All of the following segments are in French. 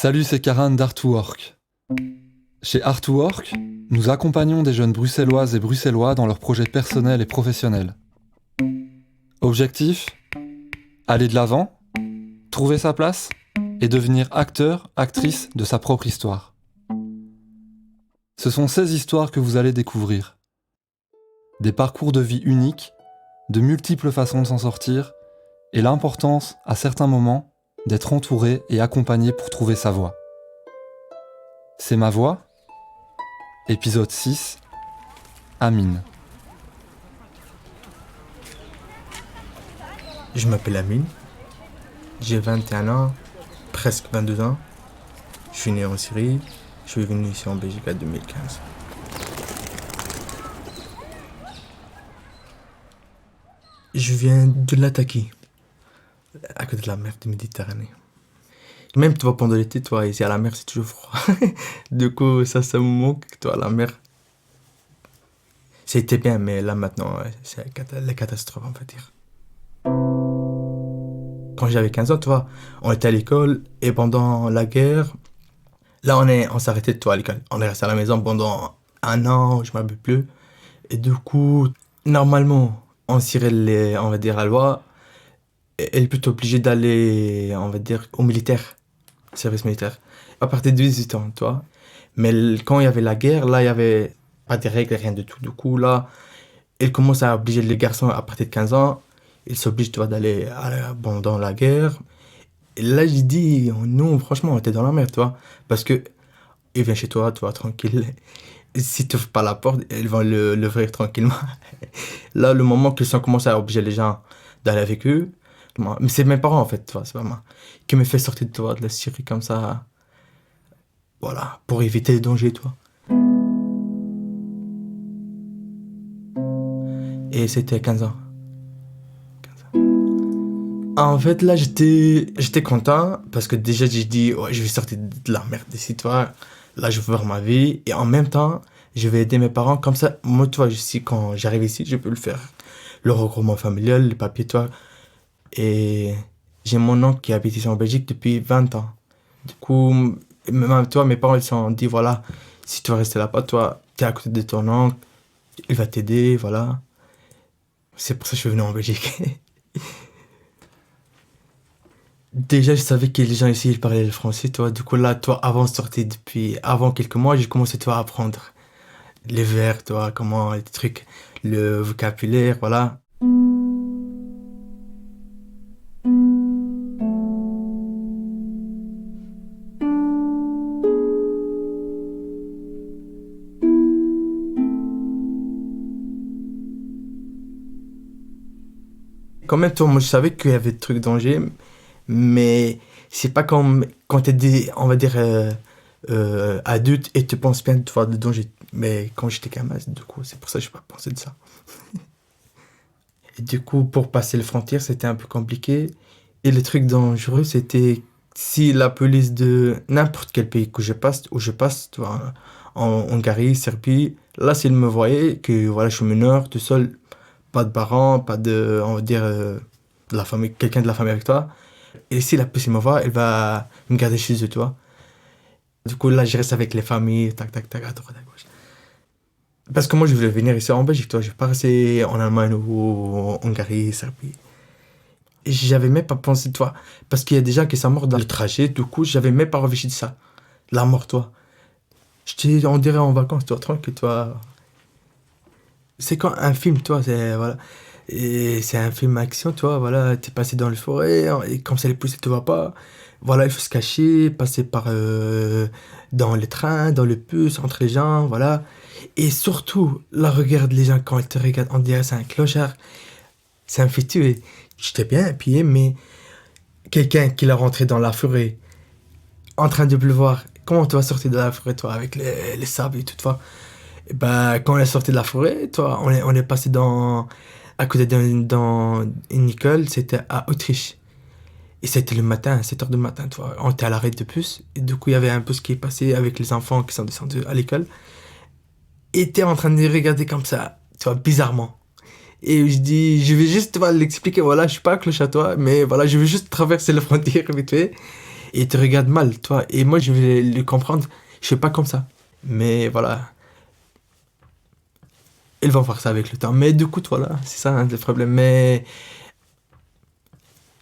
Salut, c'est Karan d'Art2Work. Chez Art2Work, nous accompagnons des jeunes bruxelloises et bruxellois dans leurs projets personnels et professionnels. Objectif ? Aller de l'avant, trouver sa place et devenir acteur, actrice de sa propre histoire. Ce sont ces histoires que vous allez découvrir. Des parcours de vie uniques, de multiples façons de s'en sortir et l'importance, à certains moments, d'être entouré et accompagné pour trouver sa voie. C'est ma voix, épisode 6, Amine. Je m'appelle Amine, j'ai 21 ans, presque 22 ans. Je suis né en Syrie, je suis venu ici en Belgique en 2015. Je viens de Lattaquie, à côté de la mer de Méditerranée. Même toi, pendant l'été, toi, ici à la mer, c'est toujours froid. Du coup, ça me manque, toi, la mer. C'était bien, mais là, maintenant, c'est la catastrophe, on va dire. Quand j'avais 15 ans, toi, on était à l'école, et pendant la guerre, là, on s'est arrêté de toi à l'école. On est resté à la maison pendant 1 an, je ne me rappelle plus. Et du coup, normalement, en Syrie, on va dire, la loi, elle est plutôt obligée d'aller, on va dire, au militaire, service militaire, à partir de 18 ans, toi. Mais quand il y avait la guerre, là, il n'y avait pas de règles, rien du tout. Du coup, là, elle commence à obliger les garçons à partir de 15 ans. Ils s'obligent, toi, d'aller dans la guerre. Et là, j'ai dit, nous, franchement, on était dans la merde, toi. Parce que, ils viennent chez toi, tranquille. Et si tu n'ouvres pas la porte, ils vont l'ouvrir tranquillement. Là, le moment qu'ils ont commencé à obliger les gens d'aller avec eux, mais c'est mes parents, en fait, toi, c'est pas moi, qui me fait sortir de la Syrie comme ça. Voilà, pour éviter les dangers, toi. Et c'était 15 ans. En fait, là, j'étais content parce que déjà, j'ai dit, ouais, je vais sortir de la merde d'ici, toi. Là, je veux voir ma vie. Et en même temps, je vais aider mes parents. Comme ça, moi, toi, quand j'arrive ici, je peux le faire. Le regroupement familial, les papiers, toi. Et j'ai mon oncle qui habite ici en Belgique depuis 20 ans. Du coup, même toi, mes parents, ils se sont dit, voilà, si tu vas rester là-bas, toi, t'es à côté de ton oncle, il va t'aider, voilà. C'est pour ça que je suis venu en Belgique. Déjà, je savais que les gens ici, ils parlaient le français, toi. Du coup, là, toi, avant quelques mois, j'ai commencé, toi, à apprendre les verbes, toi, comment, les trucs, le vocabulaire, voilà. Quand même, toi, moi, je savais qu'il y avait des trucs dangers, mais c'est pas comme quand on va dire, adulte et tu penses bien de voir des dangers. Mais quand j'étais gamin, du coup, c'est pour ça que je n'ai pas pensé de ça. Et du coup, pour passer les frontières, c'était un peu compliqué. Et le truc dangereux, c'était si la police de n'importe quel pays où je passe, tu vois, en Hongrie, Serbie, là, s'ils me voyaient que voilà, je suis mineur, tout seul, pas de parents, pas de, on va dire, de la famille, quelqu'un de la famille avec toi. Et si la police me voit, elle va me garder chez eux, tu vois. Du coup, là, je reste avec les familles, tac, tac, tac, à droite, à gauche. Parce que moi, je voulais venir ici en Belgique, toi. Je vais pas rester en Allemagne ou en Hongrie, Serbie. Et j'avais même pas pensé, toi. Parce qu'il y a des gens qui sont morts dans le trajet, du coup, j'avais même pas réfléchi de ça. La mort, toi. On dirait en vacances, toi, tranquille, toi. C'est comme un film, toi, voilà. Et c'est un film action, toi, voilà, t'es passé dans le forêt, et comme ça les policiers te voient pas, voilà, il faut se cacher, passer dans les trains, dans le bus, entre les gens, voilà. Et surtout, là, regarde les gens quand ils te regardent, on dirait c'est un clochard, c'est un fétu. J'étais bien habillé, mais quelqu'un qui l'a rentré dans la forêt, en train de pleuvoir, comment tu vas sortir de la forêt, toi, avec les sables et tout, toi? Et ben, quand on est sorti de la forêt, toi, on est passé à côté dans une école, c'était à Autriche. Et c'était le matin, à 7h du matin, tu vois. On était à l'arrêt de bus. Et du coup, il y avait un bus qui est passé avec les enfants qui sont descendus à l'école. Et t'es en train de les regarder comme ça, tu vois, bizarrement. Et je dis, je vais juste, tu vois, l'expliquer, voilà, je suis pas un cloche à toi, mais voilà, je veux juste traverser la frontière vite fait. Et ils te regardent mal, toi. Et moi, je vais le comprendre. Je suis pas comme ça. Mais voilà, ils vont faire ça avec le temps. Mais du coup, voilà, c'est ça, hein, le problème. Mais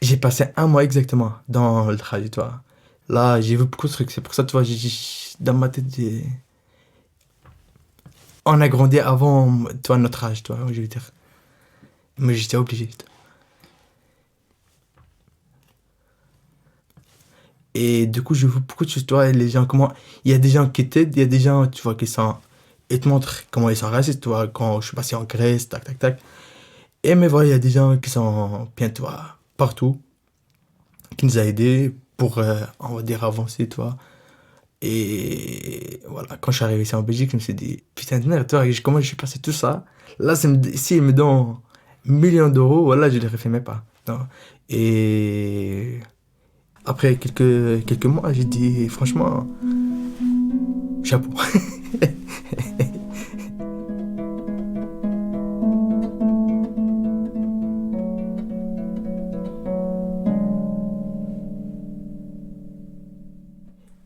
j'ai passé un mois exactement dans le trajectoire. Là, j'ai vu beaucoup de trucs. C'est pour ça, tu vois, dans ma tête, on a grandi avant, toi, notre âge, toi, je veux dire. Mais j'étais obligé. Et du coup, je vois beaucoup de choses, tu vois, les gens, comment... Il y a des gens qui t'aident, il y a des gens, tu vois, qui sont... Ils te montrent comment ils sont racistes, tu vois, quand je suis passé en Grèce, tac, tac, tac. Et mais voilà, il y a des gens qui sont bien, tu vois, partout, qui nous a aidés pour, on va dire, avancer, tu vois. Et voilà, quand je suis arrivé ici en Belgique, je me suis dit, putain de merde, toi, comment je suis passé tout ça? Là, si ils me donnent 1 million d'euros, voilà, je les refais même pas. Non. Et après quelques mois, j'ai dit, franchement, chapeau.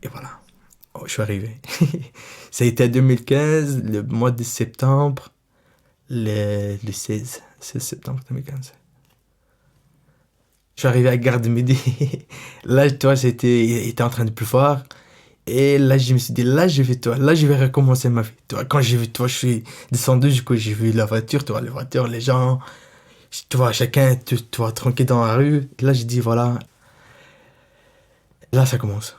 Et voilà, oh, je suis arrivé. Ça a été en 2015, le mois de septembre, le 16 septembre 2015. Je suis arrivé à Gare de Midi. Là, toi, il était en train de pleuvoir. Et là, je me suis dit, là, je vais recommencer ma vie. Toi, quand j'ai vu, toi, je suis descendu, du coup, j'ai vu la voiture, toi, les voitures, les gens, tu vois, chacun, tu vois, tranquille dans la rue. Là, j'ai dit, voilà, là, ça commence.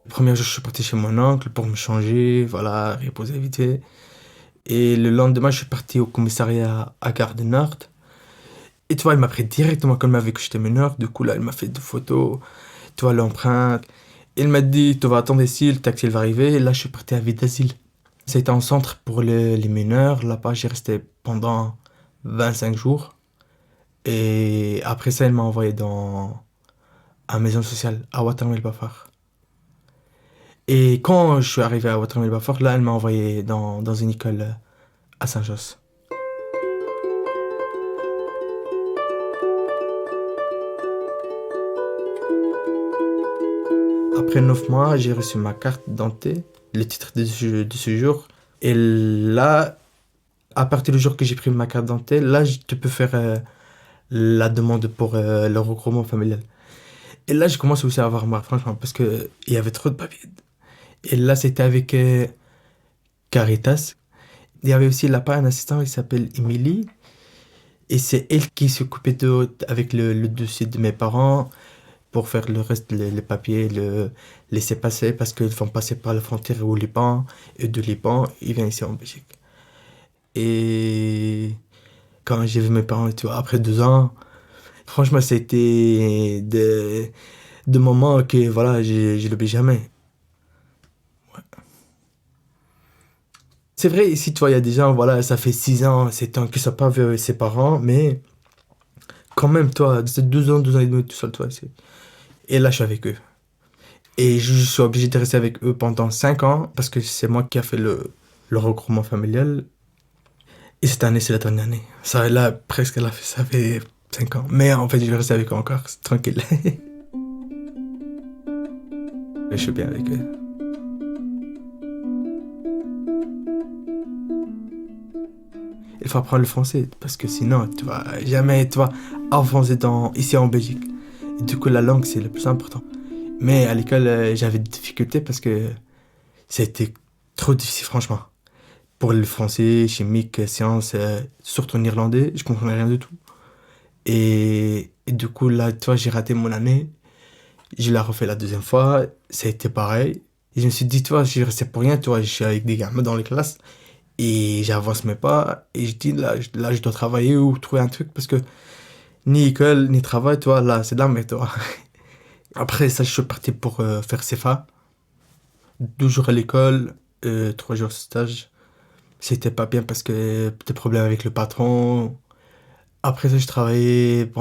Le premier jour, je suis parti chez mon oncle pour me changer, voilà, reposer vite fait. Et le lendemain, je suis parti au commissariat à Gare du Nord. Et tu vois, il m'a pris directement comme il m'avait que j'étais mineur. Du coup, là, il m'a fait deux photos, tu vois, l'empreinte. Il m'a dit, tu vas attendre ici, le taxi il va arriver. Et là, je suis parti à Ville d'Asile. C'était un centre pour les mineurs. Là-bas, j'ai resté pendant 25 jours. Et après ça, il m'a envoyé dans à une maison sociale à Watermael-Bafar. Et quand je suis arrivé à Watermael-Bafar, là, elle m'a envoyé dans une école à Saint-Josse. Après 9 mois, j'ai reçu ma carte d'identité, le titre de séjour. Et là, à partir du jour que j'ai pris ma carte d'identité, là, tu peux faire la demande pour le regroupement familial. Et là, je commence aussi à avoir marre, franchement, parce que il y avait trop de papiers. Et là, c'était avec Caritas. Il y avait aussi là-bas un assistant qui s'appelle Emily. Et c'est elle qui s'occupait avec le dossier de mes parents pour faire le reste, les papiers, le laisser passer parce qu'ils vont passer par la frontière au Liban. Et de Liban, ils viennent ici en Belgique. Et quand j'ai vu mes parents, tu vois, après 2 ans, franchement, c'était de moments que, voilà, je l'oublie jamais. C'est vrai, ici, tu vois, il y a des gens, voilà, ça fait 6 ans, 7 ans qu'ils ne sont pas vu ses parents, mais quand même, toi, c'est 2 ans et demi tout seul, toi, ici. Et là, je suis avec eux. Et je suis obligé de rester avec eux pendant 5 ans, parce que c'est moi qui a fait le regroupement familial. Et cette année, c'est la dernière année. Ça, là, presque, là, ça fait 5 ans. Mais en fait, je vais rester avec eux encore, c'est tranquille. Mais je suis bien avec eux. Il faut apprendre le français, parce que sinon, tu vas jamais, tu vas avancer ici en Belgique. Et du coup, la langue, c'est le plus important. Mais à l'école, j'avais des difficultés parce que c'était trop difficile, franchement. Pour le français, chimique, sciences, surtout en irlandais, je comprenais rien du tout. Et du coup, là, tu vois, j'ai raté mon année. Je l'ai refait la deuxième fois, ça a été pareil. Et je me suis dit, tu vois, je restais pour rien, tu vois, je suis avec des gamins dans les classes. Et j'avance mes pas. Et je dis, là, je dois travailler ou trouver un truc parce que ni école, ni travail, tu vois, là, c'est de la merde, toi. Après ça, je suis parti pour faire CFA. 12 jours à l'école, 3 jours de stage. C'était pas bien parce que des problèmes avec le patron. Après ça, je travaillais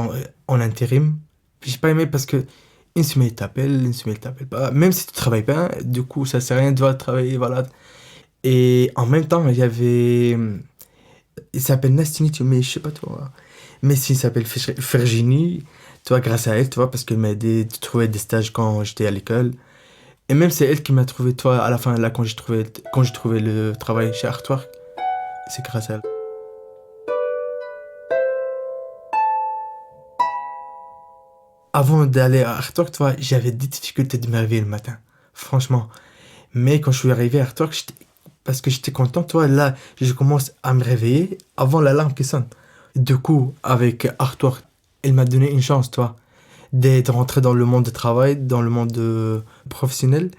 en intérim. J'ai pas aimé parce que Une semaine il t'appelle, une semaine il t'appelle pas. Même si tu travailles pas, du coup, ça sert à rien de devoir travailler, voilà. Et en même temps, il y avait. Il s'appelle Nastini, mais je sais pas toi. Mais s'il s'appelle Virginie, toi, grâce à elle, tu vois, parce qu'elle m'a aidé de trouver des stages quand j'étais à l'école. Et même c'est elle qui m'a trouvé, toi, à la fin, là, quand j'ai trouvé le travail chez Artwork, c'est grâce à elle. Avant d'aller à Artwork, tu vois, j'avais des difficultés de me réveiller le matin. Franchement. Mais quand je suis arrivé à Artwork, parce que j'étais content, tu vois, là, je commence à me réveiller avant l'alarme qui sonne. Du coup, avec Artwork, elle m'a donné une chance, toi, d'être rentré dans le monde du travail, dans le monde professionnel.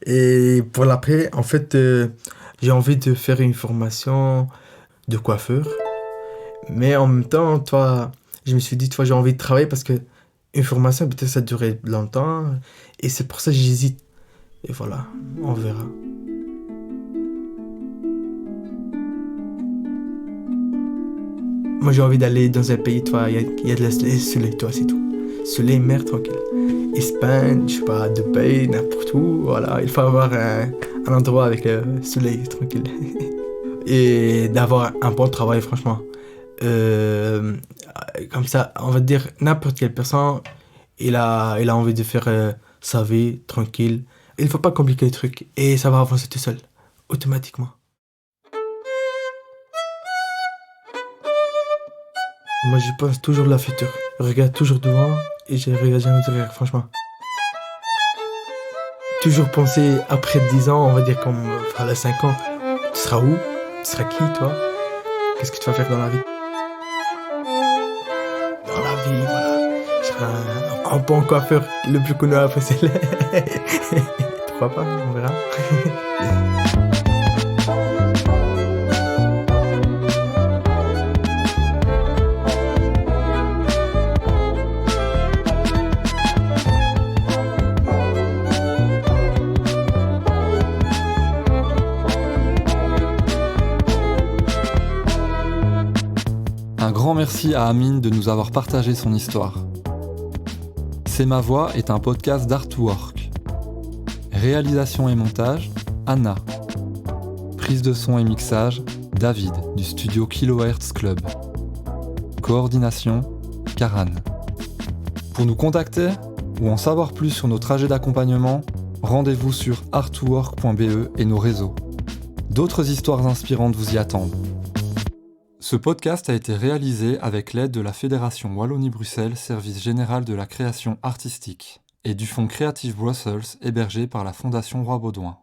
Et pour l'après, en fait, j'ai envie de faire une formation de coiffeur. Mais en même temps, toi, je me suis dit, toi, j'ai envie de travailler parce que une formation, peut-être ça durait longtemps. Et c'est pour ça que j'hésite. Et voilà, on verra. Moi, j'ai envie d'aller dans un pays, toi, il y a de la soleil, toi, c'est tout. Soleil, mer, tranquille. Espagne, je sais pas, Dubaï, n'importe où, voilà. Il faut avoir un endroit avec le soleil, tranquille. Et d'avoir un bon travail, franchement. Euh, Comme ça, on va dire, n'importe quelle personne, il a envie de faire sa vie, tranquille. Il faut pas compliquer les trucs, et ça va avancer tout seul, automatiquement. Moi, je pense toujours la future. Je regarde toujours devant et je regarde jamais derrière, franchement. Toujours penser après 10 ans, on va dire comme voilà 5 ans. Tu seras où? Tu seras qui, toi? Qu'est-ce que tu vas faire dans la vie? Dans la vie, voilà. Je serai un bon coiffeur, le plus connu à Bruxelles. Pourquoi pas? On verra. Un grand merci à Amine de nous avoir partagé son histoire. C'est ma voix est un podcast d'Artwork. Réalisation et montage, Anna. Prise de son et mixage, David du studio Kilohertz Club. Coordination, Karan. Pour nous contacter ou en savoir plus sur nos trajets d'accompagnement, rendez-vous sur artwork.be et nos réseaux. D'autres histoires inspirantes vous y attendent. Ce podcast a été réalisé avec l'aide de la Fédération Wallonie-Bruxelles Service Général de la Création Artistique et du Fonds Creative Brussels hébergé par la Fondation Roi Baudouin.